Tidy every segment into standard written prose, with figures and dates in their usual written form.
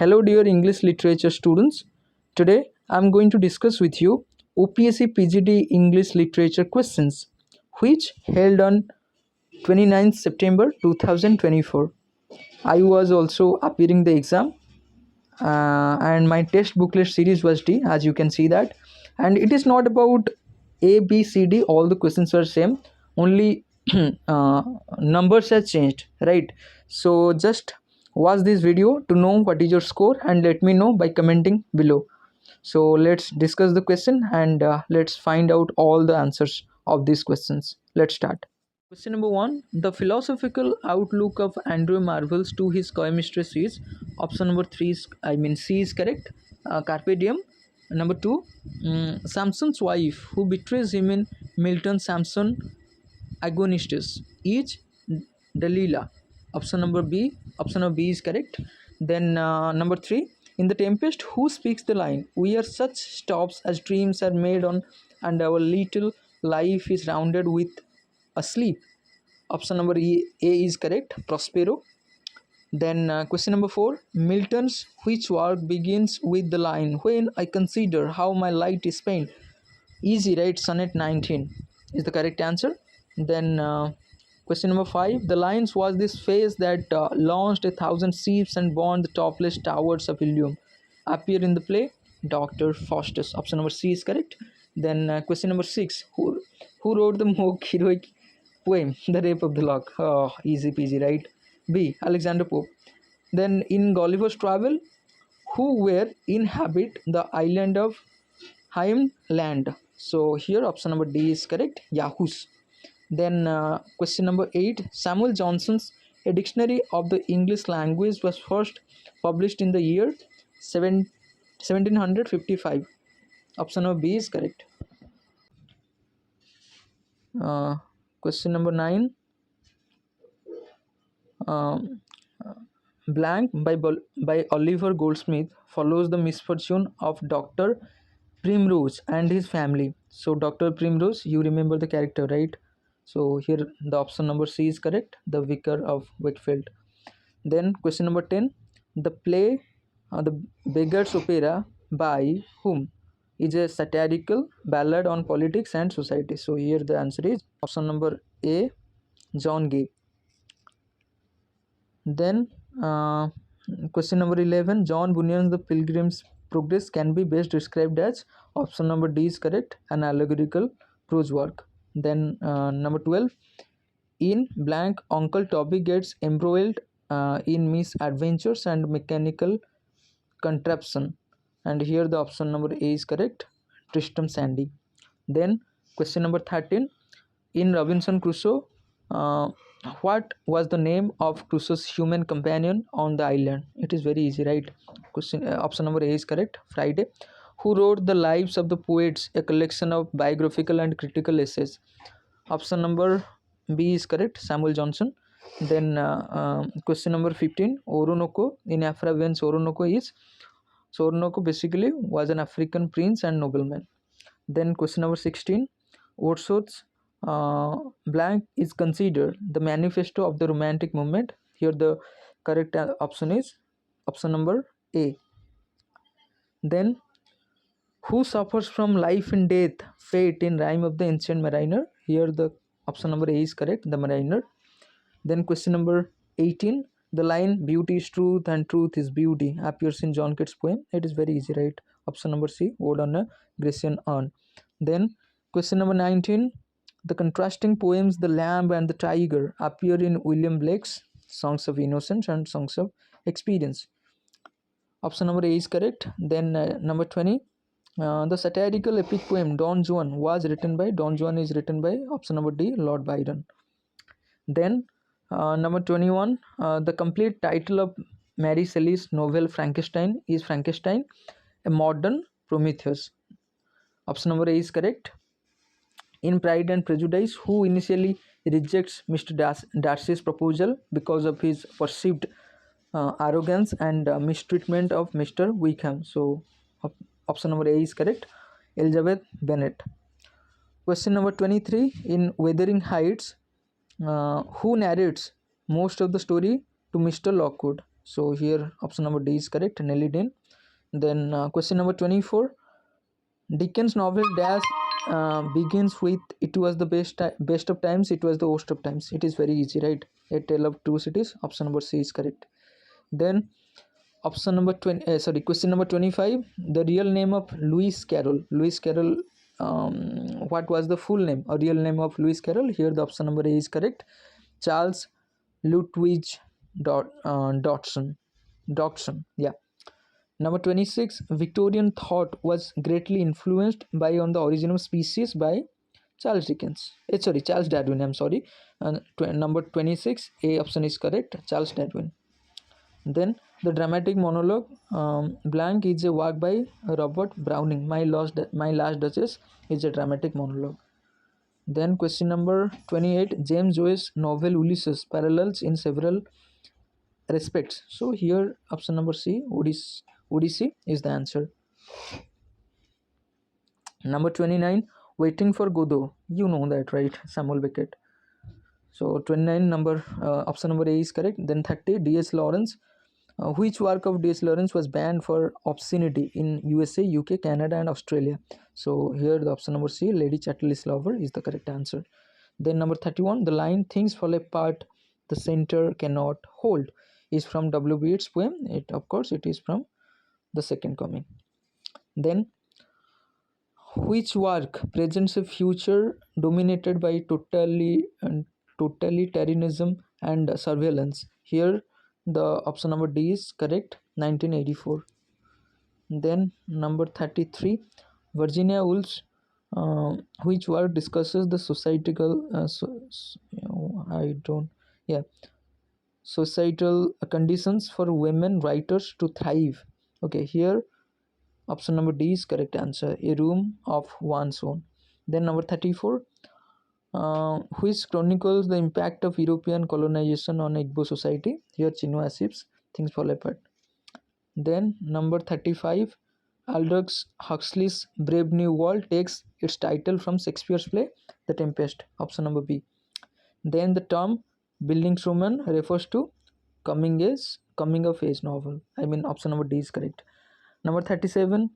Hello dear English literature students. Today I am going to discuss with you Opsc PGT English literature questions which held on 29th September 2024. I was also appearing the exam and my test booklet series was D, as you can see that, and it is not about A, B, C, D. All the questions are same, only numbers have changed, right? So just watch this video to know what is your score and let me know by commenting below. So let's discuss the question and let's find out all the answers of these questions. Let's start. Question number one: the philosophical outlook of Andrew Marvell's to his co-mistress is option number three is, C is correct. Carpe diem. Number two, Samson's wife who betrays him in Milton Samson Agonistes is Delilah. Option number B. Option number B is correct. Then number three, in the Tempest, who speaks the line, "We are such stops as dreams are made on, and our little life is rounded with a sleep." Option number A is correct, Prospero. Then question number four, Milton's which work begins with the line, "When I consider how my light is spent." Easy, right? Sonnet 19 is the correct answer. Then question number five, the lines was this phase that launched 1,000 ships and burned the topless towers of Ilium, appear in the play Dr. Faustus. Option number C is correct. Then question number six, who wrote the more heroic poem, The Rape of the Lock? Oh, easy peasy, right? B, Alexander Pope. Then in Gulliver's Travel, who were inhabit the island of Land? So here option number D is correct, Yahoos. Then question number 8, Samuel Johnson's A Dictionary of the English Language was first published in the year 1755. Option number B is correct. Question number 9, Blank by Oliver Goldsmith follows the misfortune of Dr. Primrose and his family. So Dr. Primrose, you remember the character, right? So here the option number C is correct, the Vicar of Wakefield. Then question number 10, the play The Beggar's Opera by whom is a satirical ballad on politics and society. So here the answer is option number A, John Gay. Then question number 11, John Bunyan's The Pilgrim's Progress can be best described as option number D is correct, an allegorical prose work. Then number 12, in blank, Uncle Toby gets embroiled in misadventures and mechanical contraption, and here the option number A is correct, Tristram Shandy. Then question number 13, in Robinson Crusoe, what was the name of Crusoe's human companion on the island? It is very easy, right? Question option number A is correct, Friday. Who wrote The Lives of the Poets, a collection of biographical and critical essays? Option number B is correct, Samuel Johnson. Then question number 15, Orinoco, in Afra-Vance Orinoco is, so Orinoco basically was an African prince and nobleman. Then question number 16, Wordsworth's blank is considered the manifesto of the romantic movement. Here the correct option is option number A. Then who suffers from life and death fate in Rime of the Ancient Mariner? Here the option number A is correct, the mariner. Then question number 18, the line "beauty is truth and truth is beauty" appears in John Keats' poem. It is very easy, right? Option number C, Ode on a Grecian Urn. Then question number 19, the contrasting poems "The Lamb" and "The Tiger" appear in William Blake's Songs of Innocence and Songs of Experience. Option number A is correct. Then number 20, the satirical epic poem Don Juan is written by option number D, Lord Byron. Then number 21, the complete title of Mary Shelley's novel Frankenstein is Frankenstein, a Modern Prometheus. Option number A is correct. In Pride and Prejudice, who initially rejects Mr. Darcy's proposal because of his perceived arrogance and mistreatment of Mr. Wickham? So option number A is correct, Elizabeth Bennet. Question number 23, in Wuthering Heights, who narrates most of the story to Mr. Lockwood? So here option number D is correct, Nelly Dean. Then question number 24. Dickens' novel Dash begins with "It was the best of times, it was the worst of times." It is very easy, right? A Tale of Two Cities. Option number C is correct. Then option number 20. Question number 25. The real name of Lewis Carroll. Lewis Carroll. What was the full name or real name of Lewis Carroll? Here the option number A is correct. Charles Ludwig Dodson. Dodson. Yeah. Number 26, Victorian thought was greatly influenced by On the Origin of Species by Charles Dickens. Charles Darwin. I'm sorry. And number 26, A option is correct. Charles Darwin. Then the dramatic monologue blank is a work by Robert Browning. My Last Duchess is a dramatic monologue. Then question number 28, James Joyce's novel Ulysses parallels in several respects. So here option number C, Odyssey is the answer. Number 29, Waiting for Godot. You know that, right? Samuel Beckett. So 29 option number A is correct. Then 30, D.S. Lawrence. Which work of D.S. Lawrence was banned for obscenity in USA, UK, Canada, and Australia? So here the option number C, Lady Chatterley's Lover, is the correct answer. Then number 31, the line "Things fall apart, the center cannot hold" is from W.B. Yeats' poem. Of course, it is from The Second Coming. Then which work presents a future dominated by totalitarianism and surveillance? Here the option number D is correct, 1984. Then number 33, Virginia Woolf's which work discusses the societal conditions for women writers to thrive. Okay, here option number D is correct answer, A Room of One's Own. Then number 34, which chronicles the impact of European colonization on Igbo society? Here Chinua Acheb's Things Fall Apart. Then number 35, Aldous Huxley's Brave New World takes its title from Shakespeare's play The Tempest. Option number B. Then the term Bildungsroman refers to coming of age novel. Option number D is correct. Number 37,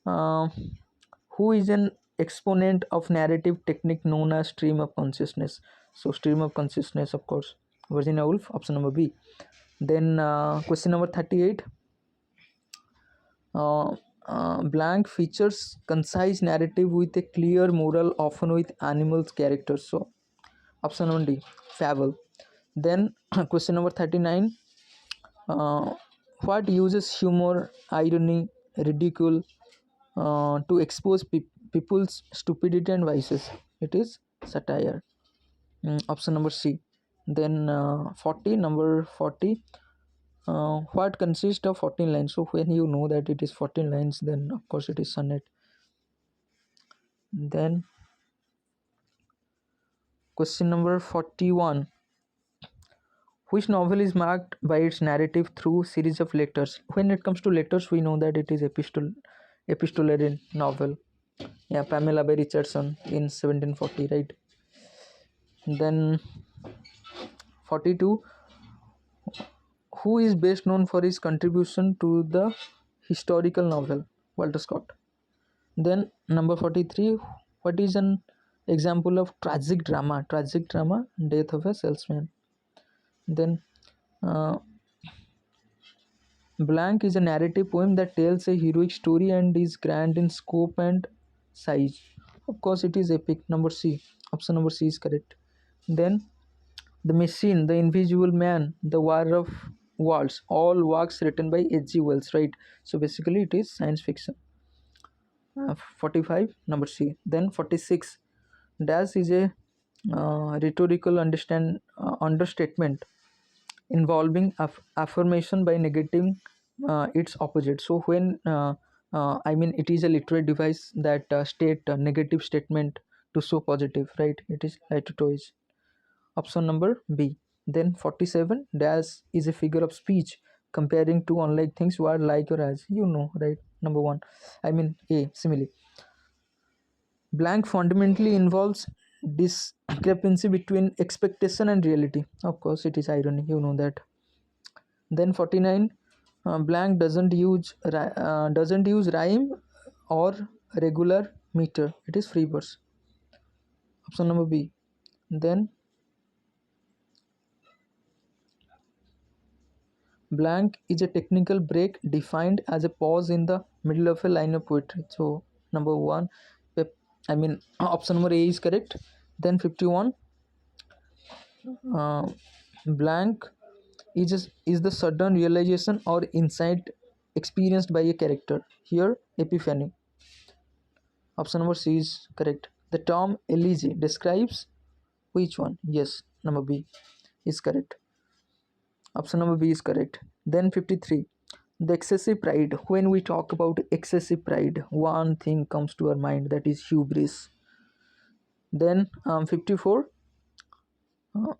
who is an exponent of narrative technique known as stream of consciousness? So stream of consciousness, of course, Virginia Woolf. Option number B. Then question number 38, blank features concise narrative with a clear moral, often with animals characters. So option number D, Fable. Then question number 39, what uses humor, irony, ridicule to expose people's stupidity and vices? It is satire. Option number C. Then 40, number 40, what consists of 14 lines? So when you know that it is 14 lines, then of course it is sonnet. Then question number 41, which novel is marked by its narrative through series of letters? When it comes to letters, we know that it is epistolary novel. Yeah, Pamela by Richardson in 1740, right? Then 42, who is best known for his contribution to the historical novel? Walter Scott. Then number 43, what is an example of tragic drama? Death of a Salesman. Then blank is a narrative poem that tells a heroic story and is grand in scope and size. Of course it is epic. Number C, option number C is correct. Then The Machine, The Invisible Man, The War of Worlds, all works written by H.G. Wells, right? So basically it is science fiction. 45, number C. Then 46, dash is a rhetorical understatement involving affirmation by negating its opposite. So when it is a literary device that state a negative statement to show positive, right? It is litotoise. Option number B. Then 47, dash is a figure of speech comparing two unlike things who are like or as. You know, right? Number 1. A, simile. Blank fundamentally involves discrepancy between expectation and reality. Of course, it is irony. You know that. Then 49, blank doesn't use rhyme or regular meter. It is free verse. Option number B. Then blank is a technical break defined as a pause in the middle of a line of poetry. So number 1, option number A is correct. Then 51, uh, blank is the sudden realization or insight experienced by a character. Here epiphany. Option number C is correct. The term elegy describes which one? Yes, number B is correct. Option number B is correct. Then 53, the excessive pride. When we talk about excessive pride, one thing comes to our mind, that is hubris. Then 54, uh,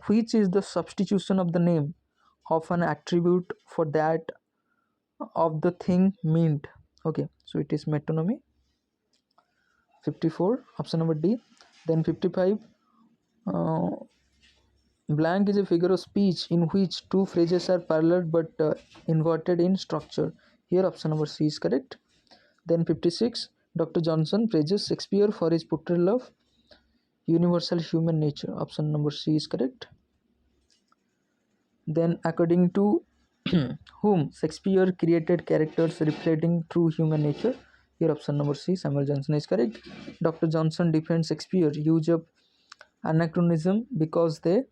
which is the substitution of the name of an attribute for that of the thing meant. Okay, so it is metonymy. 54, option number D. Then 55, uh, blank is a figure of speech in which two phrases are parallel but inverted in structure. Here option number C is correct. Then 56, Dr. Johnson praises Shakespeare for his portrayal of universal human nature. Option number C is correct. Then according to whom Shakespeare created characters reflecting true human nature. Here option number C, Samuel Johnson, is correct. Dr. Johnson defends Shakespeare use of anachronism because they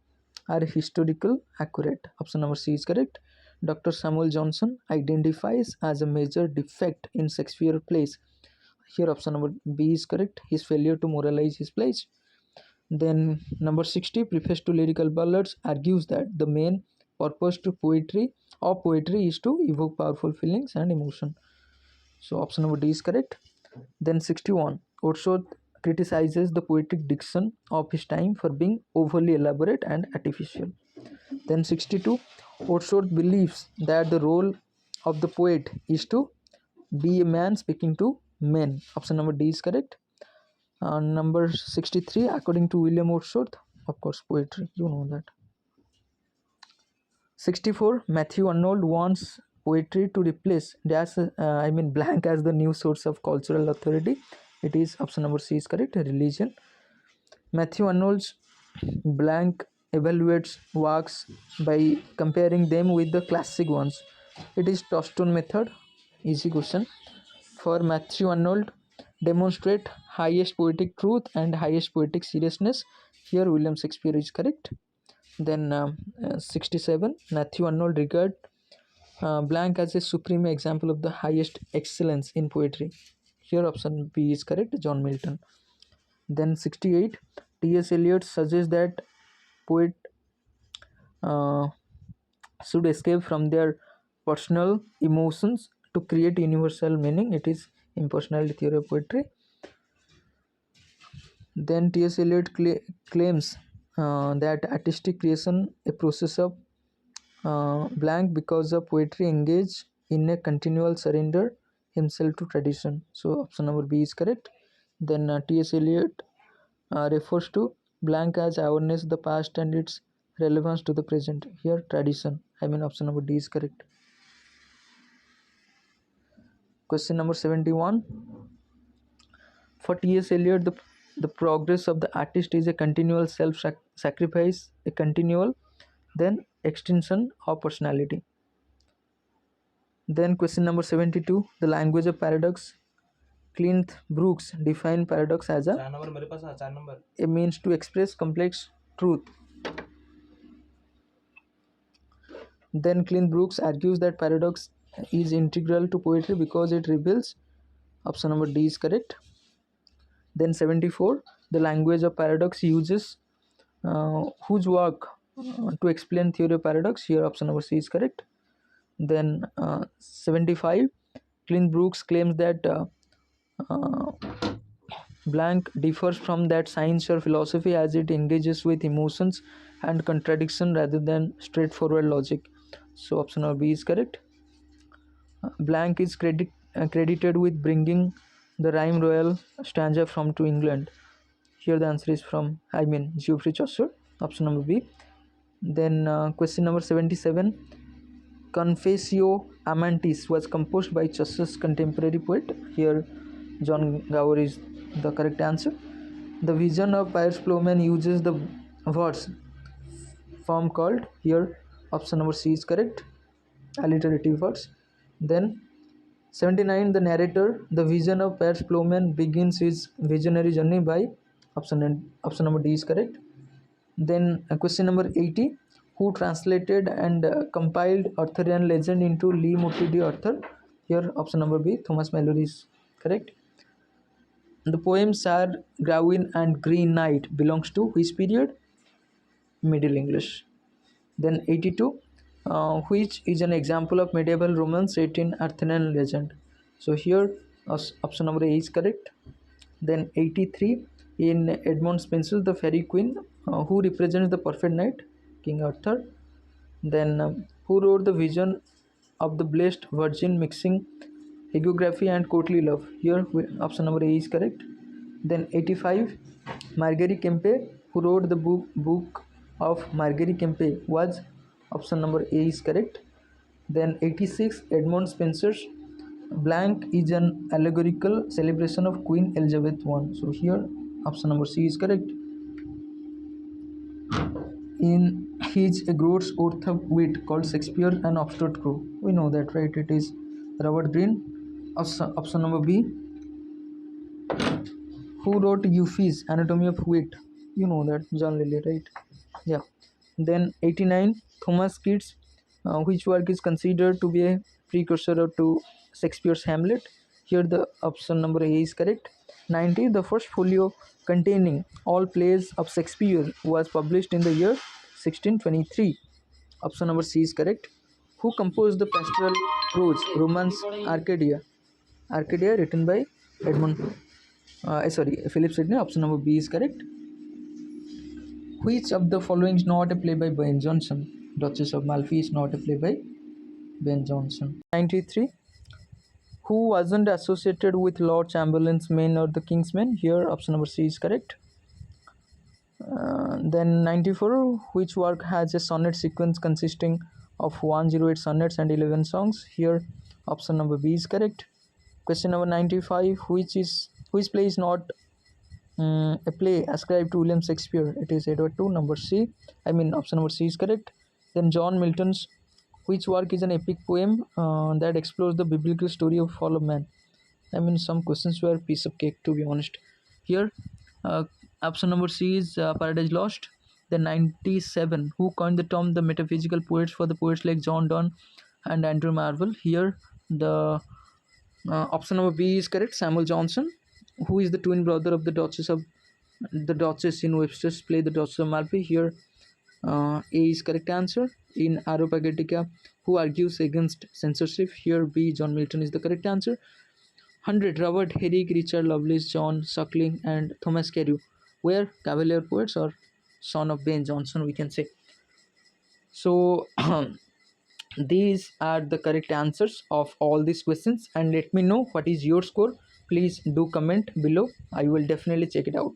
are historical accurate. Option number C is correct. Dr. Samuel Johnson identifies as a major defect in Shakespeare plays. Here option number B is correct. His failure to moralize his plays. Then number 60, preface to lyrical ballads, argues that the main purpose to poetry is to evoke powerful feelings and emotion. So option number D is correct. Then 61, Wordsworth criticizes the poetic diction of his time for being overly elaborate and artificial. Then 62, Wordsworth believes that the role of the poet is to be a man speaking to men. Option number D is correct. Number 63, according to William Wordsworth, of course, poetry, you know that. 64, Matthew Arnold wants poetry to replace blank as the new source of cultural authority. It is option number C is correct, religion. Matthew Arnold's blank evaluates works by comparing them with the classic ones. It is Touchstone method. Easy question. For Matthew Arnold, demonstrate highest poetic truth and highest poetic seriousness. Here William Shakespeare is correct. Then 67, Matthew Arnold regard blank as a supreme example of the highest excellence in poetry. Here option B is correct, John Milton. Then 68, T.S. Eliot suggests that poet should escape from their personal emotions to create universal meaning. It is impersonality theory of poetry. Then T.S. Eliot claims that artistic creation a process of blank because of poetry engage in a continual surrender himself to tradition. So option number B is correct. Then T.S. Eliot refers to blank as awareness of the past and its relevance to the present. Here tradition. Option number D is correct. Question number 71. For T.S. Eliot, the progress of the artist is a continual self-sacrifice, a continual then extension of personality. Then question number 72, the language of paradox. Clint Brooks defined paradox as a means to express complex truth. Then Clint Brooks argues that paradox is integral to poetry because it reveals. Option number D is correct. Then 74, the language of paradox uses whose work to explain theory of paradox. Here option number C is correct. Then 75, Clint Brooks claims that blank differs from that science or philosophy as it engages with emotions and contradiction rather than straightforward logic. So option number B is correct. Blank is credited with bringing the rhyme royal stanza from to England. Here the answer is from Geoffrey Chaucer. Option number B. Then question number 77, Confessio Amantis was composed by Chaucer's contemporary poet. Here, John Gower is the correct answer. The vision of Piers Plowman uses the verse form called. Here, option number C is correct. Alliterative words. Then 79. The narrator, the vision of Piers Plowman begins his visionary journey by option number D is correct. Then question number 80. Who translated and compiled Arthurian legend into Lee Murtidi Arthur? Here option number B, Thomas Mallory is correct. The poem Sir Gawain and Green Knight belongs to which period? Middle English. Then 82. Which is an example of medieval romance set in Arthurian legend? So here option number A is correct. Then 83. In Edmund Spenser's The Fairy Queen, who represents the perfect knight? King Arthur. Then who wrote the vision of the Blessed Virgin mixing hagiography and courtly love? Here option number A is correct. Then 85. Marguerite Kempe, who wrote the book of Marguerite Kempe, was option number A is correct. Then 86. Edmund Spenser's Blank is an allegorical celebration of Queen Elizabeth I. So here option number C is correct. In his Groat's Oath of Wit called Shakespeare an Oxford Crow. We know that, right? It is Robert Greene. Option number B. Who wrote Euphues, Anatomy of Wit? You know that, John Lilly, right? Yeah. Then 89. Thomas Keats, which work is considered to be a precursor to Shakespeare's Hamlet? Here the option number A is correct. 90. The first folio containing all plays of Shakespeare was published in the year 1623. Option number C is correct. Who composed the pastoral prose romance Arcadia? Arcadia, written by Philip Sidney. Option number B is correct. Which of the following is not a play by Ben Jonson? Duchess of Malfi is not a play by Ben Jonson. 93. Who wasn't associated with Lord Chamberlain's men or the King's men? Here option number C is correct. Then 94. Which work has a sonnet sequence consisting of 108 sonnets and 11 songs? Here option number B is correct. Question number 95. Which play is not a play ascribed to William Shakespeare? It is Edward II. Option number C is correct. Then John Milton's which work is an epic poem that explores the biblical story of fall of man? Some questions were a piece of cake, to be honest. Here option number C is Paradise Lost. Then 97. Who coined the term the metaphysical poets for the poets like John Donne and Andrew Marvell? Here the option number B is correct, Samuel Johnson. Who is the twin brother of the Duchess in Webster's play The Duchess of Malfi? Here A is correct answer. In Areopagitica, who argues against censorship? Here B, John Milton is the correct answer. 100. Robert Herrick, Richard Lovelace, John Suckling and Thomas Carew were Cavalier poets or son of Ben Jonson, we can say. So these are the correct answers of all these questions, and let me know what is your score. Please do comment below. I will definitely check it out.